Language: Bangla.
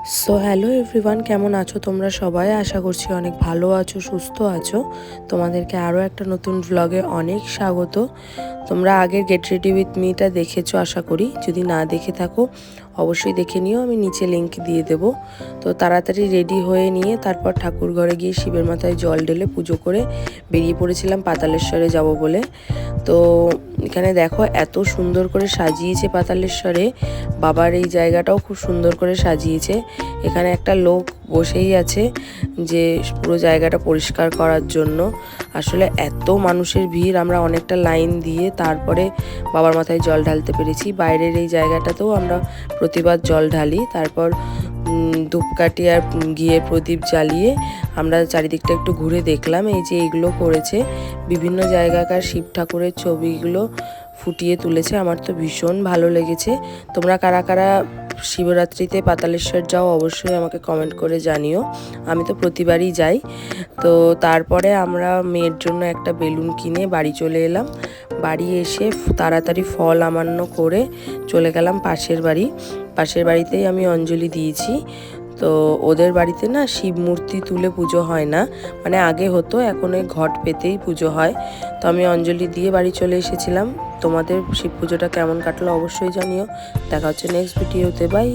হ্যালো এভরিওয়ান, কেমন আছো তোমরা সবাই? আশা করছি অনেক ভালো আছো, সুস্থ আছো। তোমাদেরকে আরও একটা নতুন ভ্লগে অনেক স্বাগত। তোমরা আগের গেট রেডি উইথ মিটা দেখেছো আশা করি। যদি না দেখে থাকো অবশ্যই দেখে নিও, আমি নিচে লিংক দিয়ে দেবো। তো তাড়াতাড়ি রেডি হয়ে নিয়ে তারপর ঠাকুর ঘরে গিয়ে শিবের মাথায় জল ঢেলে পুজো করে বেরিয়ে পড়েছিলাম পাতালেশ্বরে যাব বলে। তো এখানে দেখো এত সুন্দর করে সাজিয়েছে পাতালেশ্বরে, বাবার এই জায়গাটাও খুব সুন্দর করে সাজিয়েছে। এখানে একটা লোক বসেই আছে যে পুরো জায়গাটা পরিষ্কার করার জন্য। আসলে এত মানুষের ভিড়, আমরা অনেকটা লাইন দিয়ে তারপরে বাবার মাথায় জল ঢালতে পেরেছি। বাইরের এই জায়গাটাতেও আমরা প্রতিবার জল ঢালি, তারপর ধূপকাঠি আর গিয়ে প্রদীপ জ্বালিয়ে আমরা চারিদিকটা একটু ঘুরে দেখলাম। এই যে এইগুলো করেছে, বিভিন্ন জায়গাকার শিব ঠাকুরের ছবিগুলো ফুটিয়ে তুলেছে, আমার তো ভীষণ ভালো লেগেছে। তোমরা কারা কারা শিবরাত্রিতে পাতালেশ্বর যাও অবশ্যই আমাকে কমেন্ট করে জানিও। আমি তো প্রতিবারই যাই। তো তারপরে আমরা মেয়ের জন্য একটা বেলুন কিনে বাড়ি চলে এলাম। বাড়ি এসে তাড়াতাড়ি ফল আমান্য করে চলে গেলাম পাশের বাড়িতেই আমি অঞ্জলি দিয়েছি। তো ওদের বাড়িতে না শিব মূর্তি তুলে পুজো হয় না, মানে আগে হতো, এখন ওই ঘট পেতেই পুজো হয়। তো আমি অঞ্জলি দিয়ে বাড়ি চলে এসেছিলাম। তোমাদের শিব পুজোটা কেমন কাটলো অবশ্যই জানিও। দেখা হচ্ছে নেক্সট ভিডিওতে, বাই।